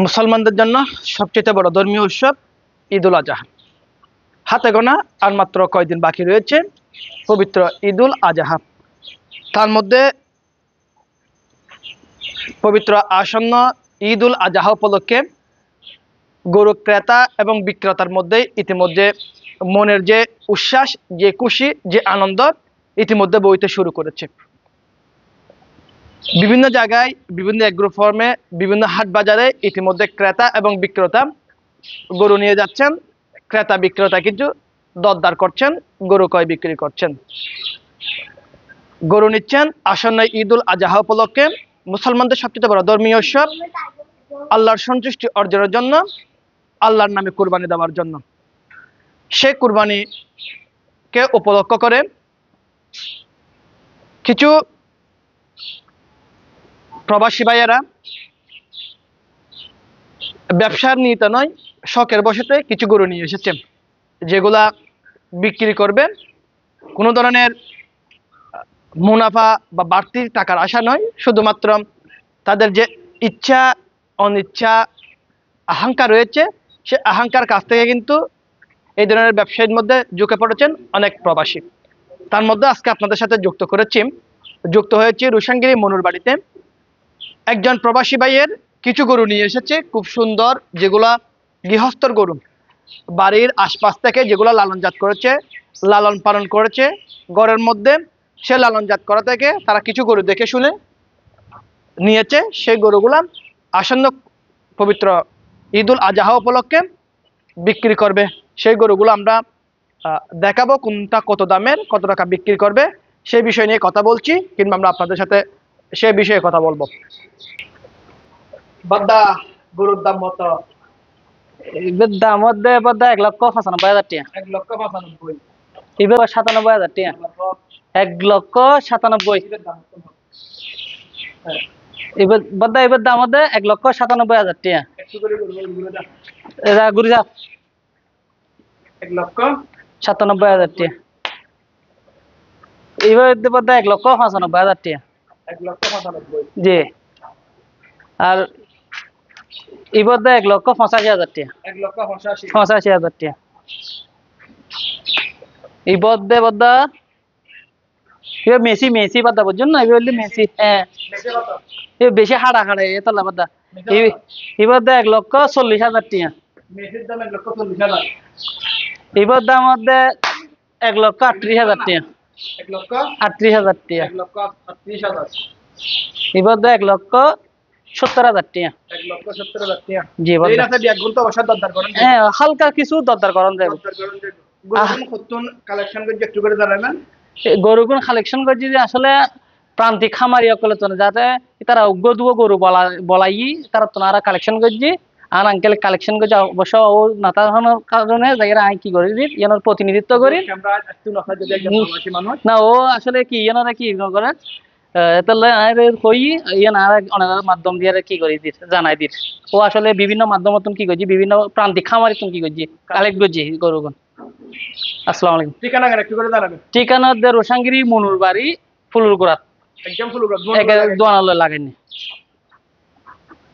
মুসলমানদের জন্য সবচেয়ে বড় ধর্মীয় উৎসব ঈদুল আজহা। হাতে গোনা আর মাত্র কয়দিন বাকি রয়েছে পবিত্র ঈদুল আজহা। তার মধ্যে পবিত্র আসন্ন ঈদুল আজহা উপলক্ষে গরু ক্রেতা এবং বিক্রেতার মধ্যে ইতিমধ্যে মনের যে উচ্ছ্বাস, যে খুশি, যে আনন্দ ইতিমধ্যে বইতে শুরু করেছে। বিভিন্ন জায়গায়, বিভিন্ন এগ্রো ফার্মে, বিভিন্ন হাট বাজারে ইতিমধ্যে ক্রেতা এবং বিক্রেতা গরু নিয়ে যাচ্ছেন। ক্রেতা বিক্রেতা কিন্তু দরদার করছেন, গরু ক্রয় বিক্রি করছেন, গরু নিচ্ছেন। আসন্ন ঈদুল আজহা উপলক্ষে মুসলমানদের সবচেয়ে বড় ধর্মীয় উৎসব, আল্লাহর সন্তুষ্টি অর্জনের জন্য, আল্লাহর নামে কুরবানি দেওয়ার জন্য। সেই কুরবানিকে উপলক্ষ করে কিছু প্রবাসী ভাইয়েরা ব্যবসার নিয়ত নয়, শখের বশতে কিছু গরু নিয়ে এসেছেন, যেগুলা বিক্রি করবেন। কোনো ধরনের মুনাফা বা বাড়তি টাকার আশা নয়, শুধুমাত্র তাদের যে ইচ্ছা, অনিচ্ছা, আকাঙ্ক্ষা রয়েছে, সে আকাঙ্ক্ষার কাছ থেকে কিন্তু এই ধরনের ব্যবসায়ীর মধ্যে ঝুঁকে পড়েছেন অনেক প্রবাসী। তার মধ্যে আজকে আপনাদের সাথে যুক্ত হয়েছি রুশানগিরি মনুর বাড়িতে। একজন প্রবাসী ভাইয়ের কিছু গরু নিয়ে এসেছে, খুব সুন্দর, যেগুলা গৃহস্থর গরু, বাড়ির আশপাশ থেকে যেগুলো লালনজাত করেছে, লালন পালন করেছে ঘরের মধ্যে, সে লালনজাত করা থেকে তারা কিছু গরু দেখে শুনে নিয়েছে। সেই গরুগুলা আসন্ন পবিত্র ঈদুল আজহা উপলক্ষে বিক্রি করবে। সেই গরুগুলো আমরা দেখাবো, কোনটা কত দামের, কত টাকা বিক্রি করবে, সেই বিষয় নিয়ে কথা বলছি, কিংবা আমরা আপনাদের সাথে সেই বিষয়ে কথা বলবো। বাদ্দা, গরুর দাম কত? এবার দাম মধ্যে এবার 1,95,000 টাকা। 1,95,000। এবার 97,000 টাকা। 1,97,000। এবার বদ্দা এবার দাম মধ্যে 1,97,000 টাকা। এরা ঘুরে যা 1,97,000 টাকা। এবার বদ্দা 1,95,000 টাকা। 1,95,000। জি। আর এবার 1,85,000 টাকা। 85,000 টাকা। এবার বদ্দা এবার মেসি বাদ্দা বুঝছেন না? এবার মেসি, হ্যাঁ বেশি হাড়া এতলা বাদ্দা। এবার 1,40,000 টাকা। মেসির দাম 1,40,000। এবার দাম মধ্যে 1,38,000 টাকা। 1,38,000 টাকা। 1,38,000। এবার 1,70,000 টাকা। 1,70,000 টাকা। জি এই বাদ্দা। রাতে ব্যাগগুলো তো অবশ্যই দরদার করেন। হ্যাঁ, হালকা কিছু দরদার করেন যাবে। কতন কালেকশন করে একটু করে জানাবেন। গরুগুন কালেকশন করছি যে আসলে প্রান্তিক খামারি অকলে তো যাতে তারা উগ্র দুব গরু বলাই তারা তোনারা কালেকশন করছি। আর আঙ্কেল কালেকশন করছে অবশ্য ও নাতার কারণে জায়গায় আমি কি করি ইয়ানোর প্রতিনিধিত্ব করি না। ও আসলে কি ইয়ানোরা কি করে মাধ্যম দিয়ে কি করি জানাই দিস। ও আসলে বিভিন্ন মাধ্যম কি করছি, বিভিন্ন প্রান্তিক খামারি কি করছি কালেক্ট করছি গরুগুন। আসসালামু আলাইকুম। ঠিকানা একটু করে জানাবেন। ঠিকানা রোশানগিরি মনুর বাড়ি, ফুলুর গোড়া, একদম ফুলুর দোয়ানালে লাগেনি।